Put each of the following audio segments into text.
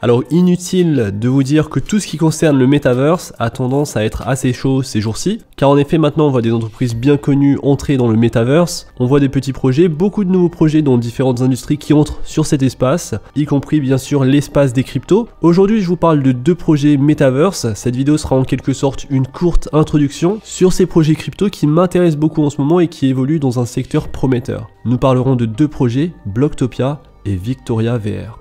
Alors inutile de vous dire que tout ce qui concerne le Metaverse a tendance à être assez chaud ces jours-ci, car en effet maintenant on voit des entreprises bien connues entrer dans le Metaverse, on voit des petits projets, beaucoup de nouveaux projets dans différentes industries qui entrent sur cet espace, y compris bien sûr l'espace des cryptos. Aujourd'hui je vous parle de 2 projets Metaverse, cette vidéo sera en quelque sorte une courte introduction sur ces projets crypto qui m'intéressent beaucoup en ce moment et qui évoluent dans un secteur prometteur. Nous parlerons de 2 projets, Bloctopia et Victoria VR.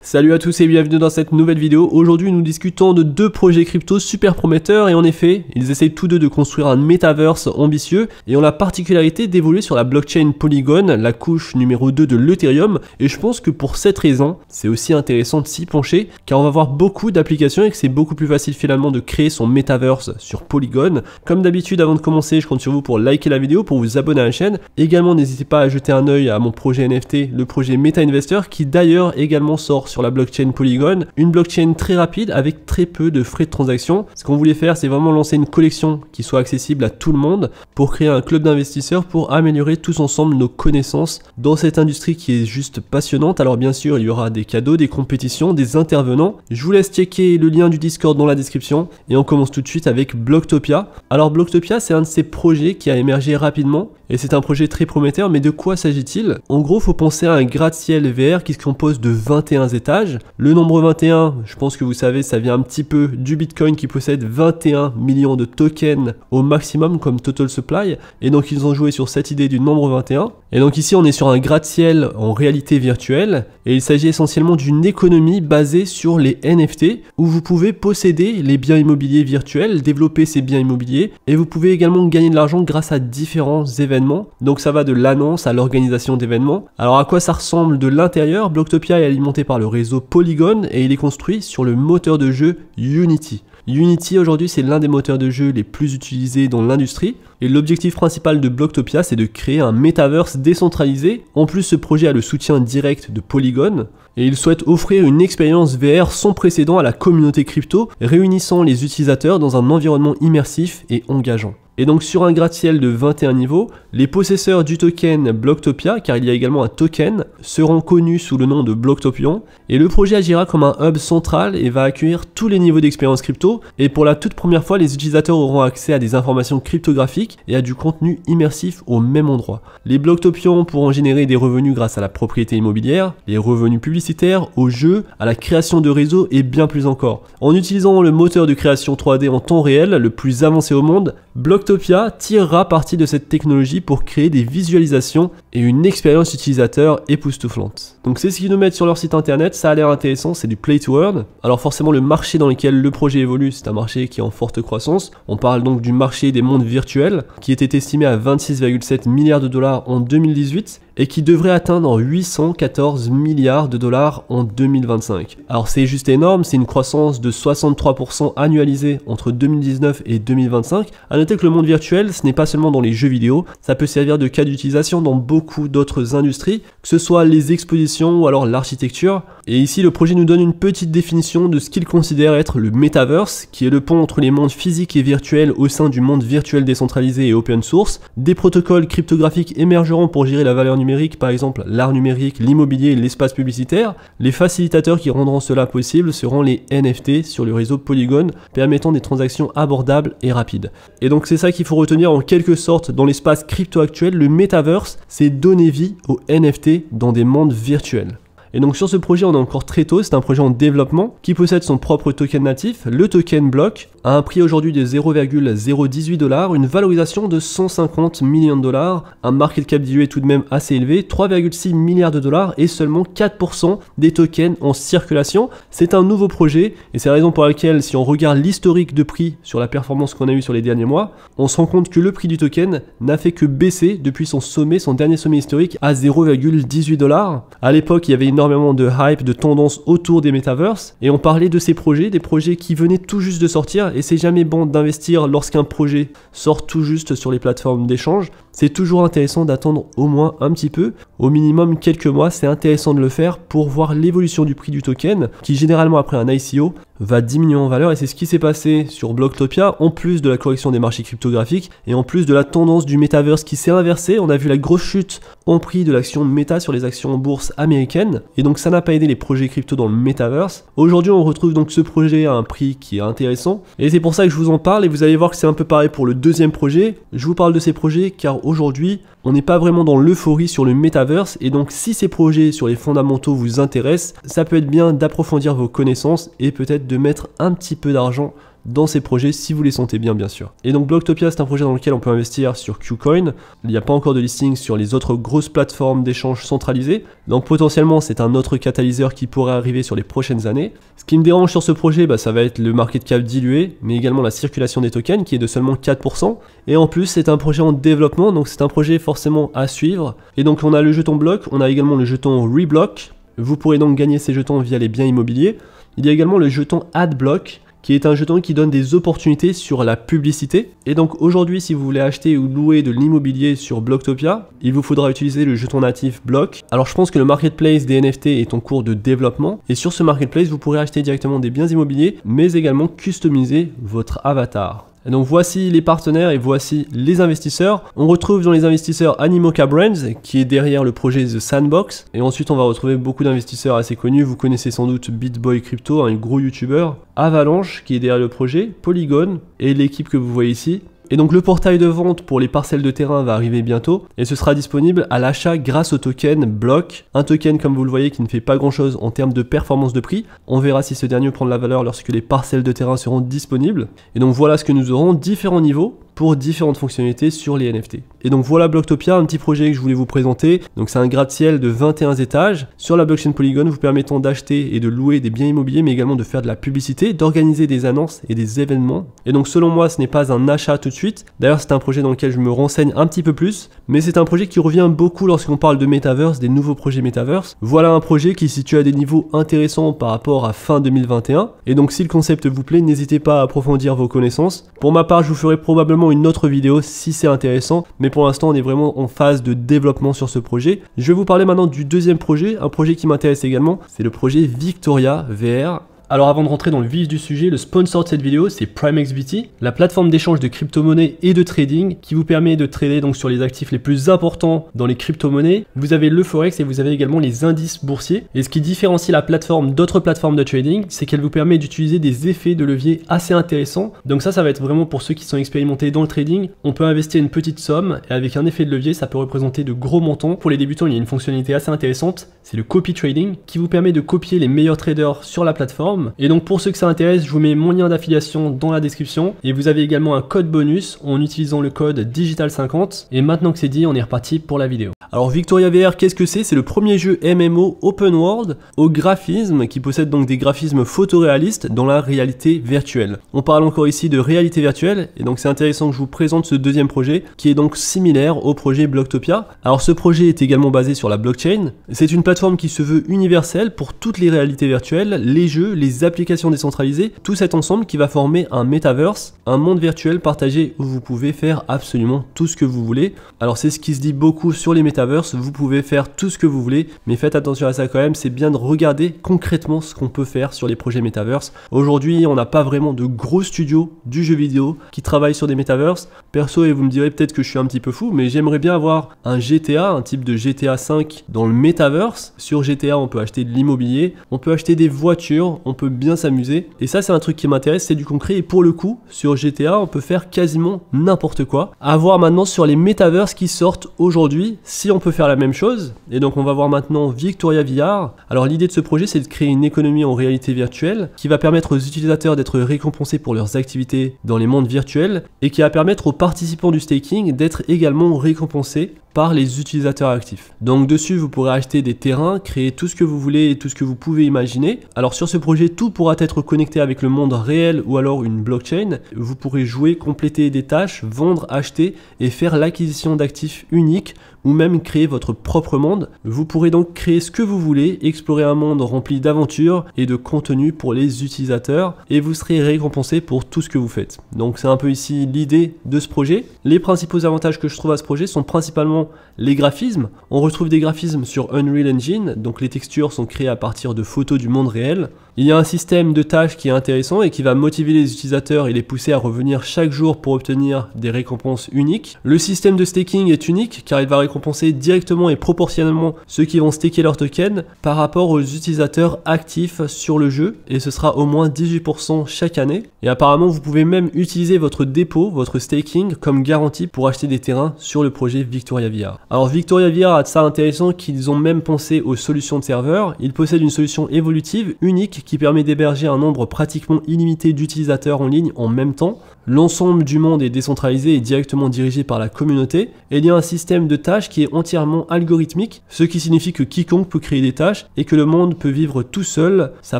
Salut à tous et bienvenue dans cette nouvelle vidéo. Aujourd'hui nous discutons de 2 projets crypto super prometteurs et en effet ils essayent tous deux de construire un metaverse ambitieux et ont la particularité d'évoluer sur la blockchain Polygon, la couche numéro 2 de l'Ethereum, et je pense que pour cette raison c'est aussi intéressant de s'y pencher car on va voir beaucoup d'applications et que c'est beaucoup plus facile finalement de créer son metaverse sur Polygon. Comme d'habitude avant de commencer je compte sur vous pour liker la vidéo, pour vous abonner à la chaîne. Également n'hésitez pas à jeter un œil à mon projet NFT, le projet Meta Investor qui d'ailleurs également sort sur la blockchain Polygon, une blockchain très rapide avec très peu de frais de transaction. Ce qu'on voulait faire c'est vraiment lancer une collection qui soit accessible à tout le monde pour créer un club d'investisseurs pour améliorer tous ensemble nos connaissances dans cette industrie qui est juste passionnante. Alors bien sûr il y aura des cadeaux, des compétitions, des intervenants. Je vous laisse checker le lien du Discord dans la description et on commence tout de suite avec Bloctopia. Alors Bloctopia c'est un de ces projets qui a émergé rapidement et c'est un projet très prometteur, mais de quoi s'agit-il? En gros faut penser à un gratte-ciel VR qui se compose de 21 étages. Le nombre 21, je pense que vous savez, ça vient un petit peu du Bitcoin qui possède 21 millions de tokens au maximum comme total supply, et donc ils ont joué sur cette idée du nombre 21. Et donc ici on est sur un gratte-ciel en réalité virtuelle, et il s'agit essentiellement d'une économie basée sur les NFT, où vous pouvez posséder les biens immobiliers virtuels, développer ces biens immobiliers, et vous pouvez également gagner de l'argent grâce à différents événements. Donc ça va de l'annonce à l'organisation d'événements. Alors à quoi ça ressemble de l'intérieur? Bloctopia est alimenté par le réseau Polygon et il est construit sur le moteur de jeu Unity. Unity aujourd'hui c'est l'un des moteurs de jeu les plus utilisés dans l'industrie et l'objectif principal de Bloctopia c'est de créer un metaverse décentralisé. En plus ce projet a le soutien direct de Polygon et il souhaite offrir une expérience VR sans précédent à la communauté crypto, réunissant les utilisateurs dans un environnement immersif et engageant. Et donc sur un gratte-ciel de 21 niveaux, les possesseurs du token Bloctopia, car il y a également un token, seront connus sous le nom de Bloctopion, et le projet agira comme un hub central et va accueillir tous les niveaux d'expérience crypto, et pour la toute première fois les utilisateurs auront accès à des informations cryptographiques et à du contenu immersif au même endroit. Les Bloctopions pourront générer des revenus grâce à la propriété immobilière, les revenus publicitaires, aux jeux, à la création de réseaux et bien plus encore. En utilisant le moteur de création 3D en temps réel, le plus avancé au monde, Bloctopia tirera parti de cette technologie pour créer des visualisations et une expérience utilisateur époustouflante. Donc c'est ce qu'ils nous mettent sur leur site internet, ça a l'air intéressant, c'est du play to earn. Alors forcément le marché dans lequel le projet évolue, c'est un marché qui est en forte croissance. On parle donc du marché des mondes virtuels qui était estimé à 26,7 milliards de dollars en 2018 et qui devrait atteindre 814 milliards de dollars en 2025. Alors c'est juste énorme, c'est une croissance de 63% annualisée entre 2019 et 2025. A noter que le monde virtuel, ce n'est pas seulement dans les jeux vidéo, ça peut servir de cas d'utilisation dans beaucoup d'autres industries, que ce soit les expositions ou alors l'architecture. Et ici le projet nous donne une petite définition de ce qu'il considère être le metaverse, qui est le pont entre les mondes physiques et virtuels au sein du monde virtuel décentralisé et open source. Des protocoles cryptographiques émergeront pour gérer la valeur numérique, par exemple l'art numérique, l'immobilier et l'espace publicitaire. Les facilitateurs qui rendront cela possible seront les NFT sur le réseau Polygon, permettant des transactions abordables et rapides. Et donc c'est ça qu'il faut retenir en quelque sorte dans l'espace crypto actuel, le metaverse, c'est donner vie aux NFT dans des mondes virtuels. Et donc sur ce projet on est encore très tôt, c'est un projet en développement qui possède son propre token natif, le token Block, à un prix aujourd'hui de 0,018 $, une valorisation de 150 millions de dollars, un market cap d'IE tout de même assez élevé, 3,6 milliards de dollars et seulement 4% des tokens en circulation. C'est un nouveau projet et c'est la raison pour laquelle si on regarde l'historique de prix sur la performance qu'on a eu sur les derniers mois, on se rend compte que le prix du token n'a fait que baisser depuis son sommet, son dernier sommet historique à 0,18 $. À l'époque il y avait énormément de hype, de tendance autour des metaverses et on parlait de ces projets, des projets qui venaient tout juste de sortir et c'est jamais bon d'investir lorsqu'un projet sort tout juste sur les plateformes d'échange. c'est toujours intéressant d'attendre au moins un petit peu, au minimum quelques mois, c'est intéressant de le faire pour voir l'évolution du prix du token, qui généralement après un ICO va diminuer en valeur, et c'est ce qui s'est passé sur Blocktopia, en plus de la correction des marchés cryptographiques, et en plus de la tendance du Metaverse qui s'est inversée. On a vu la grosse chute en prix de l'action Meta sur les actions en bourse américaines, et donc ça n'a pas aidé les projets crypto dans le Metaverse. Aujourd'hui on retrouve donc ce projet à un prix qui est intéressant, et c'est pour ça que je vous en parle, et vous allez voir que c'est un peu pareil pour le deuxième projet. Je vous parle de ces projets car aujourd'hui on n'est pas vraiment dans l'euphorie sur le Metaverse, et donc si ces projets sur les fondamentaux vous intéressent, ça peut être bien d'approfondir vos connaissances et peut-être de mettre un petit peu d'argent dans ces projets si vous les sentez bien, bien sûr. Et donc Blocktopia, c'est un projet dans lequel on peut investir sur KuCoin. Il n'y a pas encore de listing sur les autres grosses plateformes d'échange centralisées, donc potentiellement c'est un autre catalyseur qui pourrait arriver sur les prochaines années. Ce qui me dérange sur ce projet, ça va être le market cap dilué, mais également la circulation des tokens qui est de seulement 4%. Et en plus c'est un projet en développement, donc c'est un projet forcément à suivre. Et donc on a le jeton Block, on a également le jeton Reblock. Vous pourrez donc gagner ces jetons via les biens immobiliers. Il y a également le jeton AdBlock, qui est un jeton qui donne des opportunités sur la publicité. Et donc aujourd'hui, si vous voulez acheter ou louer de l'immobilier sur Blocktopia, il vous faudra utiliser le jeton natif Block. Alors je pense que le marketplace des NFT est en cours de développement, et sur ce marketplace, vous pourrez acheter directement des biens immobiliers, mais également customiser votre avatar. Et donc voici les partenaires et voici les investisseurs. On retrouve dans les investisseurs Animoca Brands qui est derrière le projet The Sandbox. Et ensuite on va retrouver beaucoup d'investisseurs assez connus. Vous connaissez sans doute BitBoy Crypto, un gros youtubeur. Avalanche qui est derrière le projet, Polygon et l'équipe que vous voyez ici. Et donc le portail de vente pour les parcelles de terrain va arriver bientôt et ce sera disponible à l'achat grâce au token Block, un token comme vous le voyez qui ne fait pas grand chose en termes de performance de prix. On verra si ce dernier prend de la valeur lorsque les parcelles de terrain seront disponibles. Et donc voilà ce que nous aurons, différents niveaux pour différentes fonctionnalités sur les NFT. Et donc voilà Blocktopia, un petit projet que je voulais vous présenter. Donc c'est un gratte-ciel de 21 étages sur la blockchain Polygon, vous permettant d'acheter et de louer des biens immobiliers, mais également de faire de la publicité, d'organiser des annonces et des événements. Et donc selon moi, ce n'est pas un achat tout de suite. D'ailleurs, c'est un projet dans lequel je me renseigne un petit peu plus, mais c'est un projet qui revient beaucoup lorsqu'on parle de Metaverse, des nouveaux projets Metaverse. Voilà un projet qui se situe à des niveaux intéressants par rapport à fin 2021. Et donc si le concept vous plaît, n'hésitez pas à approfondir vos connaissances. Pour ma part, je vous ferai probablement une autre vidéo si c'est intéressant, mais pour l'instant on est vraiment en phase de développement sur ce projet. Je vais vous parler maintenant du deuxième projet, un projet qui m'intéresse également, c'est le projet Victoria VR. Alors avant de rentrer dans le vif du sujet, le sponsor de cette vidéo c'est PrimeXBT, la plateforme d'échange de crypto-monnaies et de trading qui vous permet de trader donc sur les actifs les plus importants dans les crypto-monnaies. Vous avez le Forex et vous avez également les indices boursiers. Et ce qui différencie la plateforme d'autres plateformes de trading, c'est qu'elle vous permet d'utiliser des effets de levier assez intéressants. Donc ça va être vraiment pour ceux qui sont expérimentés dans le trading. On peut investir une petite somme et avec un effet de levier, ça peut représenter de gros montants. Pour les débutants, il y a une fonctionnalité assez intéressante, c'est le copy trading qui vous permet de copier les meilleurs traders sur la plateforme. Et donc pour ceux que ça intéresse, je vous mets mon lien d'affiliation dans la description et vous avez également un code bonus en utilisant le code Digital50. Et maintenant que c'est dit, on est reparti pour la vidéo. Alors Victoria VR, qu'est-ce que c'est? C'est le premier jeu MMO open world au graphisme qui possède donc des graphismes photoréalistes dans la réalité virtuelle. On parle encore ici de réalité virtuelle et donc c'est intéressant que je vous présente ce deuxième projet qui est donc similaire au projet Blocktopia. Alors ce projet est également basé sur la blockchain. C'est une plateforme qui se veut universelle pour toutes les réalités virtuelles, les jeux, les applications décentralisées, tout cet ensemble qui va former un metaverse, un monde virtuel partagé où vous pouvez faire absolument tout ce que vous voulez. Alors c'est ce qui se dit beaucoup sur les metaverse, vous pouvez faire tout ce que vous voulez, mais faites attention à ça quand même, c'est bien de regarder concrètement ce qu'on peut faire sur les projets metaverse. Aujourd'hui, on n'a pas vraiment de gros studios du jeu vidéo qui travaillent sur des metaverse. Perso, et vous me direz peut-être que je suis un petit peu fou, mais j'aimerais bien avoir un GTA, un type de GTA 5 dans le metaverse. Sur GTA, on peut acheter de l'immobilier, on peut acheter des voitures, on peut bien s'amuser. Et ça, c'est un truc qui m'intéresse, c'est du concret. Et pour le coup, sur GTA, on peut faire quasiment n'importe quoi. À voir maintenant sur les metaverse qui sortent aujourd'hui, si on peut faire la même chose. Et donc, on va voir maintenant Victoria VR. Alors, l'idée de ce projet, c'est de créer une économie en réalité virtuelle qui va permettre aux utilisateurs d'être récompensés pour leurs activités dans les mondes virtuels et qui va permettre aux participants du staking d'être également récompensés par les utilisateurs actifs. Donc dessus, vous pourrez acheter des terrains, créer tout ce que vous voulez et tout ce que vous pouvez imaginer. Alors sur ce projet, tout pourra être connecté avec le monde réel ou alors une blockchain. Vous pourrez jouer, compléter des tâches, vendre, acheter et faire l'acquisition d'actifs uniques ou même créer votre propre monde. Vous pourrez donc créer ce que vous voulez, explorer un monde rempli d'aventures et de contenu pour les utilisateurs et vous serez récompensé pour tout ce que vous faites. Donc c'est un peu ici l'idée de ce projet. Les principaux avantages que je trouve à ce projet sont principalement les graphismes. On retrouve des graphismes sur Unreal Engine, donc les textures sont créées à partir de photos du monde réel. Il y a un système de tâches qui est intéressant et qui va motiver les utilisateurs et les pousser à revenir chaque jour pour obtenir des récompenses uniques. Le système de staking est unique car il va récompenser directement et proportionnellement ceux qui vont staker leurs tokens par rapport aux utilisateurs actifs sur le jeu et ce sera au moins 18% chaque année. Et apparemment vous pouvez même utiliser votre dépôt, votre staking comme garantie pour acheter des terrains sur le projet Victoria VR. Alors Victoria VR a de ça intéressant qu'ils ont même pensé aux solutions de serveurs. Ils possèdent une solution évolutive unique qui permet d'héberger un nombre pratiquement illimité d'utilisateurs en ligne en même temps. L'ensemble du monde est décentralisé et directement dirigé par la communauté. Et il y a un système de tâches qui est entièrement algorithmique, ce qui signifie que quiconque peut créer des tâches et que le monde peut vivre tout seul sa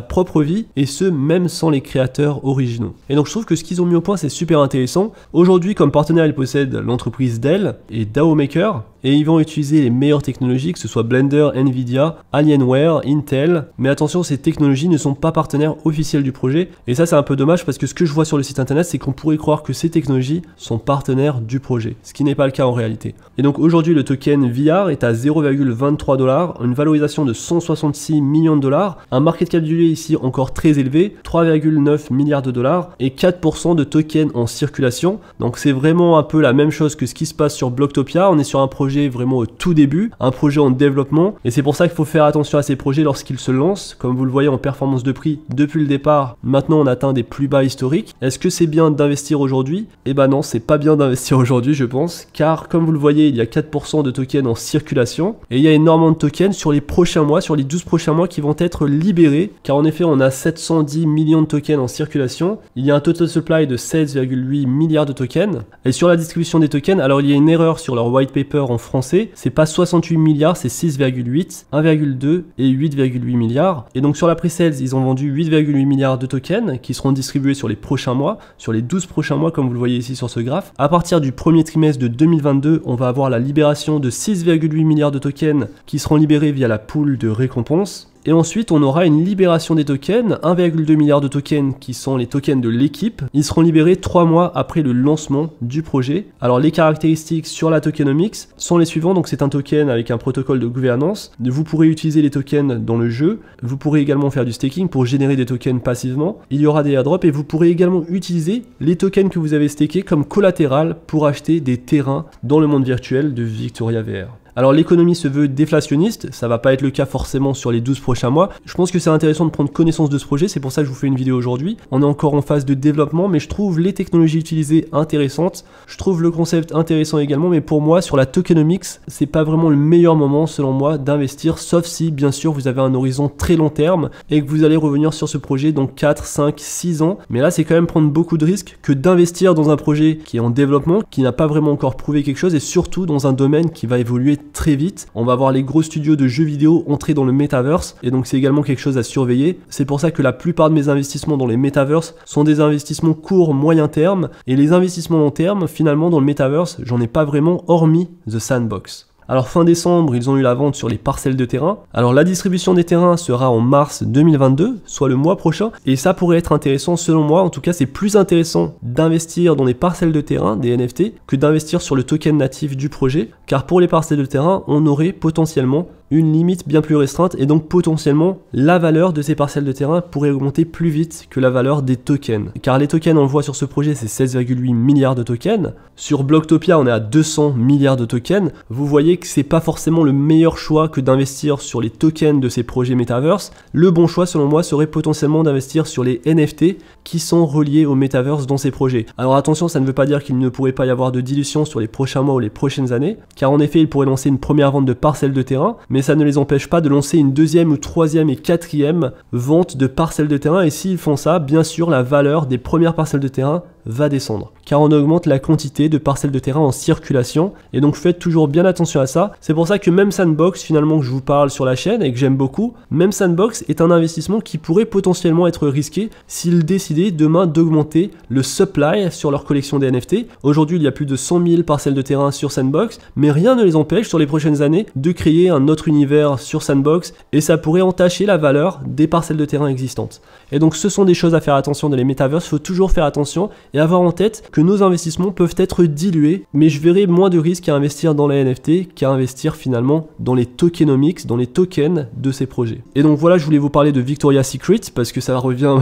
propre vie et ce même sans les créateurs originaux. Et donc je trouve que ce qu'ils ont mis au point c'est super intéressant. Aujourd'hui comme partenaire ils possèdent l'entreprise Dell et DAO Maker et ils vont utiliser les meilleures technologies que ce soit Blender, Nvidia, Alienware, Intel. Mais attention ces technologies ne sont pas partenaires officiels du projet et ça c'est un peu dommage parce que ce que je vois sur le site internet c'est qu'on pourrait croire que ces technologies sont partenaires du projet, ce qui n'est pas le cas en réalité. Et donc aujourd'hui le token VR est à 0,23 $, une valorisation de 166 millions de dollars, un market cap du ici encore très élevé, 3,9 milliards de dollars et 4% de tokens en circulation. Donc c'est vraiment un peu la même chose que ce qui se passe sur Blocktopia, on est sur un projet vraiment au tout début, un projet en développement et c'est pour ça qu'il faut faire attention à ces projets lorsqu'ils se lancent. Comme vous le voyez en performance de prix depuis le départ, maintenant on atteint des plus bas historiques. Est-ce que c'est bien d'investir aujourd'hui? Eh ben non, c'est pas bien d'investir aujourd'hui je pense, car comme vous le voyez il y a 4% de tokens en circulation et il y a énormément de tokens sur les prochains mois, sur les 12 prochains mois qui vont être libérés, car en effet on a 710 millions de tokens en circulation, il y a un total supply de 16,8 milliards de tokens et sur la distribution des tokens, alors il y a une erreur sur leur white paper en français, c'est pas 68 milliards, c'est 6,8, 1,2 et 8,8 milliards et donc sur la pre-sales ils ont vendu 8,8 milliards de tokens qui seront distribués sur les prochains mois, sur les 12 prochains mois comme vous le voyez ici sur ce graphe. À partir du premier trimestre de 2022, on va avoir la libération de 6,8 milliards de tokens qui seront libérés via la pool de récompenses. Et ensuite, on aura une libération des tokens, 1,2 milliard de tokens qui sont les tokens de l'équipe. Ils seront libérés 3 mois après le lancement du projet. Alors les caractéristiques sur la tokenomics sont les suivantes. Donc c'est un token avec un protocole de gouvernance. Vous pourrez utiliser les tokens dans le jeu. Vous pourrez également faire du staking pour générer des tokens passivement. Il y aura des airdrops et vous pourrez également utiliser les tokens que vous avez stakés comme collatéral pour acheter des terrains dans le monde virtuel de Victoria VR. Alors l'économie se veut déflationniste, ça va pas être le cas forcément sur les 12 prochains mois. Je pense que c'est intéressant de prendre connaissance de ce projet, c'est pour ça que je vous fais une vidéo aujourd'hui. On est encore en phase de développement, mais je trouve les technologies utilisées intéressantes. Je trouve le concept intéressant également, mais pour moi, sur la tokenomics, c'est pas vraiment le meilleur moment, selon moi, d'investir, sauf si, bien sûr, vous avez un horizon très long terme et que vous allez revenir sur ce projet dans 4, 5, 6 ans. Mais là, c'est quand même prendre beaucoup de risques que d'investir dans un projet qui est en développement, qui n'a pas vraiment encore prouvé quelque chose et surtout dans un domaine qui va évoluer très vite. On va voir les gros studios de jeux vidéo entrer dans le metaverse et donc c'est également quelque chose à surveiller. C'est pour ça que la plupart de mes investissements dans les metaverse sont des investissements court, moyen terme et les investissements long terme, finalement dans le metaverse, j'en ai pas vraiment hormis The Sandbox. Alors fin décembre, ils ont eu la vente sur les parcelles de terrain. Alors la distribution des terrains sera en mars 2022, soit le mois prochain. Et ça pourrait être intéressant selon moi. En tout cas, c'est plus intéressant d'investir dans des parcelles de terrain, des NFT, que d'investir sur le token natif du projet. Car pour les parcelles de terrain, on aurait potentiellement une limite bien plus restreinte et donc potentiellement la valeur de ces parcelles de terrain pourrait augmenter plus vite que la valeur des tokens. Car les tokens on le voit sur ce projet c'est 16,8 milliards de tokens. Sur Blocktopia on est à 200 milliards de tokens. Vous voyez que c'est pas forcément le meilleur choix que d'investir sur les tokens de ces projets Metaverse. Le bon choix selon moi serait potentiellement d'investir sur les NFT qui sont reliés au Metaverse dans ces projets. Alors attention, ça ne veut pas dire qu'il ne pourrait pas y avoir de dilution sur les prochains mois ou les prochaines années, car en effet ils pourraient lancer une première vente de parcelles de terrain, mais ça ne les empêche pas de lancer une deuxième ou troisième et quatrième vente de parcelles de terrain et s'ils font ça, bien sûr la valeur des premières parcelles de terrain va descendre, car on augmente la quantité de parcelles de terrain en circulation, et donc faites toujours bien attention à ça. C'est pour ça que même Sandbox, finalement, que je vous parle sur la chaîne et que j'aime beaucoup, même Sandbox est un investissement qui pourrait potentiellement être risqué s'ils décidaient demain d'augmenter le supply sur leur collection des NFT. Aujourd'hui, il y a plus de 100 000 parcelles de terrain sur Sandbox, mais rien ne les empêche sur les prochaines années de créer un autre univers sur Sandbox, et ça pourrait entacher la valeur des parcelles de terrain existantes. Et donc ce sont des choses à faire attention dans les metaverse, il faut toujours faire attention et avoir en tête que nos investissements peuvent être dilués, mais je verrai moins de risques à investir dans les NFT qu'à investir finalement dans les tokenomics, dans les tokens de ces projets. Et donc voilà, je voulais vous parler de Victoria's Secret parce que ça revient...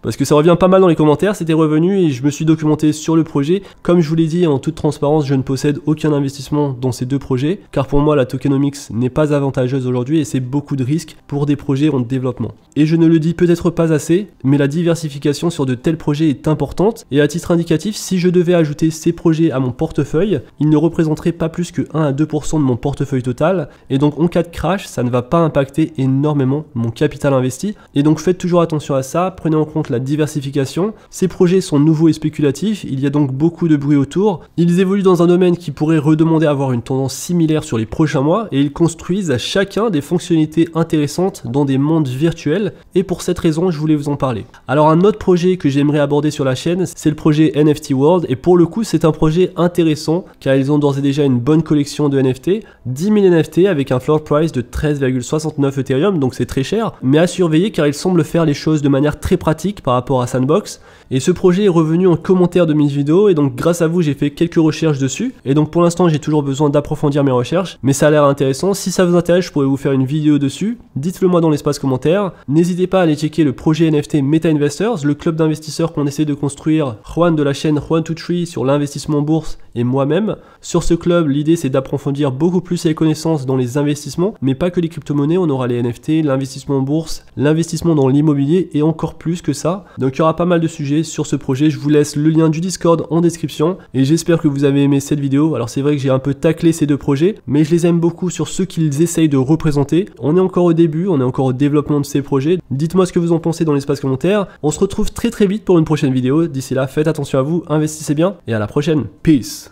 Parce que ça revient pas mal dans les commentaires, c'était revenu et je me suis documenté sur le projet. Comme je vous l'ai dit, en toute transparence, je ne possède aucun investissement dans ces deux projets, car pour moi la tokenomics n'est pas avantageuse aujourd'hui et c'est beaucoup de risques pour des projets en développement. Et je ne le dis peut-être pas assez, mais la diversification sur de tels projets est importante, et à titre indicatif, si je devais ajouter ces projets à mon portefeuille, ils ne représenteraient pas plus que 1 à 2% de mon portefeuille total, et donc en cas de crash, ça ne va pas impacter énormément mon capital investi, et donc faites toujours attention à ça, prenez en compte la diversification. Ces projets sont nouveaux et spéculatifs, il y a donc beaucoup de bruit autour. Ils évoluent dans un domaine qui pourrait redemander à avoir une tendance similaire sur les prochains mois et ils construisent à chacun des fonctionnalités intéressantes dans des mondes virtuels et pour cette raison je voulais vous en parler. Alors un autre projet que j'aimerais aborder sur la chaîne, c'est le projet NFT World et pour le coup c'est un projet intéressant car ils ont d'ores et déjà une bonne collection de NFT, 10 000 NFT avec un floor price de 13,69 Ethereum, donc c'est très cher, mais à surveiller car ils semblent faire les choses de manière très pratique par rapport à Sandbox, et ce projet est revenu en commentaire de mes vidéos et donc grâce à vous j'ai fait quelques recherches dessus et donc pour l'instant j'ai toujours besoin d'approfondir mes recherches, mais ça a l'air intéressant. Si ça vous intéresse, je pourrais vous faire une vidéo dessus, dites-le moi dans l'espace commentaire. N'hésitez pas à aller checker le projet NFT Meta Investors, le club d'investisseurs qu'on essaie de construire, Juan de la chaîne Juan23 sur l'investissement en bourse et moi-même. Sur ce club, l'idée c'est d'approfondir beaucoup plus les connaissances dans les investissements, mais pas que les crypto-monnaies, on aura les NFT, l'investissement en bourse, l'investissement dans l'immobilier et encore plus que ça. Donc il y aura pas mal de sujets sur ce projet, je vous laisse le lien du Discord en description et j'espère que vous avez aimé cette vidéo. Alors c'est vrai que j'ai un peu taclé ces deux projets, mais je les aime beaucoup sur ce qu'ils essayent de représenter. On est encore au début, on est encore au développement de ces projets. Dites-moi ce que vous en pensez dans l'espace commentaire. On se retrouve très vite pour une prochaine vidéo. D'ici là, faites attention à vous, investissez bien et à la prochaine. Peace.